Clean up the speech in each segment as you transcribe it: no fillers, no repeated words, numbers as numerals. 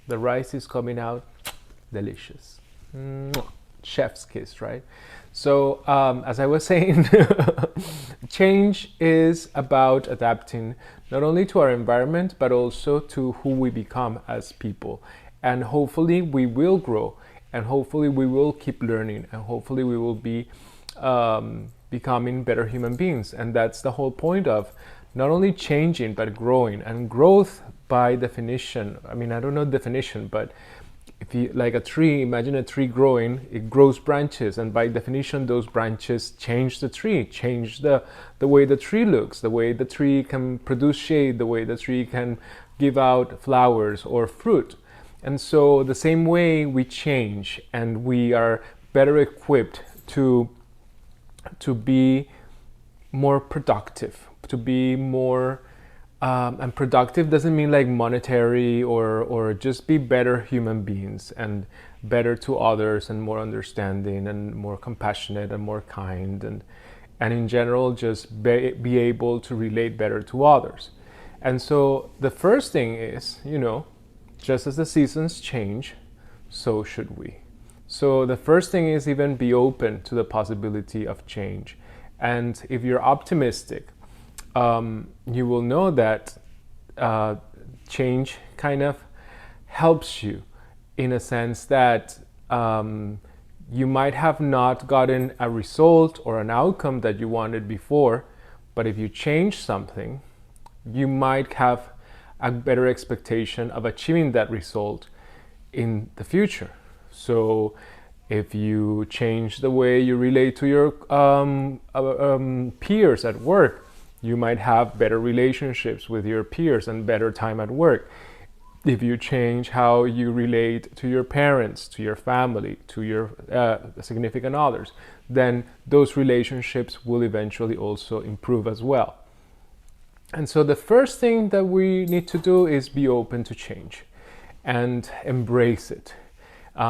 The rice is coming out delicious. Mwah. Chef's kiss, right? So, as I was saying, change is about adapting not only to our environment, but also to who we become as people. And hopefully, we will grow, and hopefully, we will keep learning, and hopefully, we will be becoming better human beings. And that's the whole point of not only changing, but growing. And growth, by definition, I mean, I don't know the definition, but if you like a tree, imagine a tree growing, it grows branches, and by definition those branches change the tree, change the way the tree looks, the way the tree can produce shade, the way the tree can give out flowers or fruit. And so the same way we change, and we are better equipped to be more productive, to be more and productive doesn't mean like monetary or just be better human beings and better to others and more understanding and more compassionate and more kind and in general just be able to relate better to others. And so the first thing is, just as the seasons change, so should we. So the first thing is even be open to the possibility of change. And if you're optimistic, you will know that change kind of helps you in a sense that you might have not gotten a result or an outcome that you wanted before, but if you change something, you might have a better expectation of achieving that result in the future. So if you change the way you relate to your peers at work, you might have better relationships with your peers and better time at work. If you change how you relate to your parents, to your family, to your significant others, then those relationships will eventually also improve as well. And so the first thing that we need to do is be open to change and embrace it,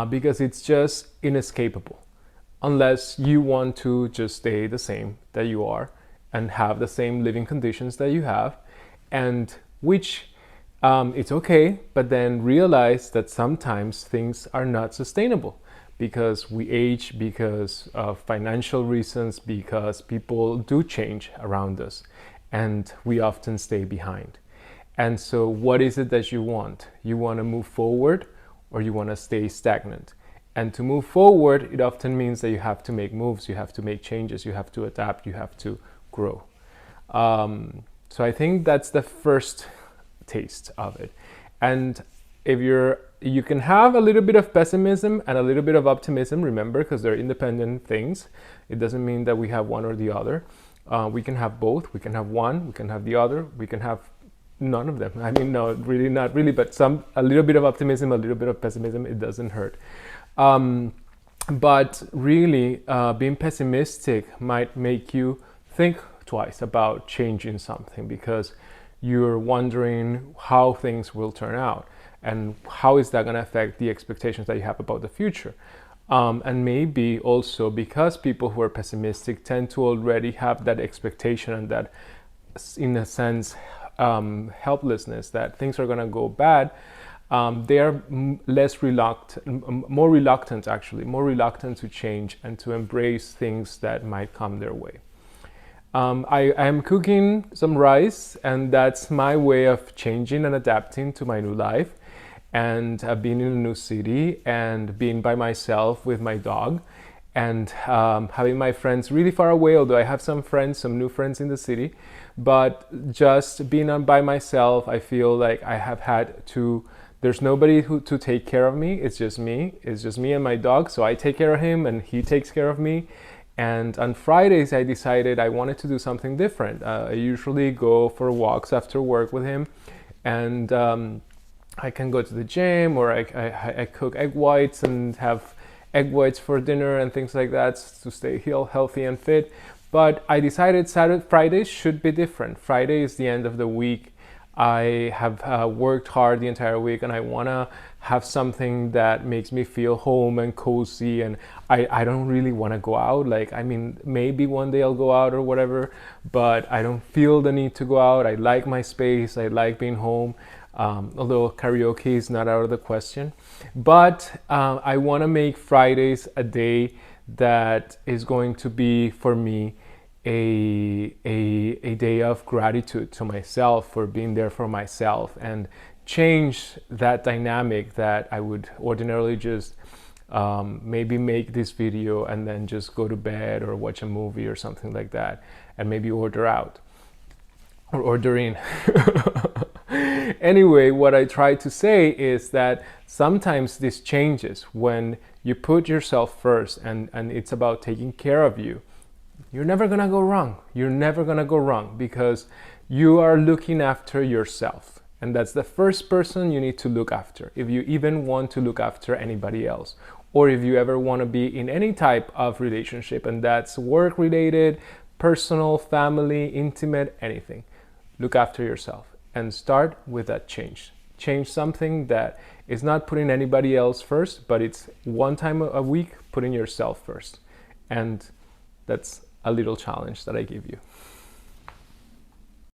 because it's just inescapable unless you want to just stay the same that you are and have the same living conditions that you have, and which it's okay, but then realize that sometimes things are not sustainable because we age, because of financial reasons, because people do change around us, and we often stay behind. And so what is it that you want? You want to move forward or you want to stay stagnant? And to move forward, it often means that you have to make moves, you have to make changes, you have to adapt, you have to grow. So I think that's the first taste of it. And if you can have a little bit of pessimism and a little bit of optimism, remember, because they're independent things. It doesn't mean that we have one or the other. We can have both. We can have one, we can have the other, we can have none of them. I mean, no, really, not really, but a little bit of optimism, a little bit of pessimism, it doesn't hurt. But really, being pessimistic might make you think twice about changing something because you're wondering how things will turn out and how is that going to affect the expectations that you have about the future. And maybe also because people who are pessimistic tend to already have that expectation and that, in a sense, helplessness that things are going to go bad, they are more reluctant to change and to embrace things that might come their way. I am cooking some rice, and that's my way of changing and adapting to my new life. And being in a new city and being by myself with my dog and having my friends really far away, although I have some new friends in the city. But just being by myself, I feel like I have had to, there's nobody to take care of me. It's just me and my dog. So I take care of him and he takes care of me. And on Fridays, I decided I wanted to do something different. I usually go for walks after work with him, and I can go to the gym, or I cook egg whites and have egg whites for dinner and things like that to stay healthy and fit. But I decided Fridays should be different. Friday is the end of the week. I have worked hard the entire week, and I want to have something that makes me feel home and cozy, and I don't really want to go out. Like, I mean, maybe one day I'll go out or whatever, but I don't feel the need to go out. I like my space. I like being home. A little karaoke is not out of the question, but I want to make Fridays a day that is going to be for me a day of gratitude to myself for being there for myself, and change that dynamic that I would ordinarily just maybe make this video and then just go to bed or watch a movie or something like that, and maybe order out or order in. Anyway, what I try to say is that sometimes this changes when you put yourself first, and it's about taking care of you. You're never gonna go wrong. You're never gonna go wrong because you are looking after yourself. And that's the first person you need to look after if you even want to look after anybody else, or if you ever want to be in any type of relationship, and that's work related, personal, family, intimate, anything. Look after yourself and start with that change. Change something that is not putting anybody else first, but it's one time a week putting yourself first. And that's a little challenge that I give you.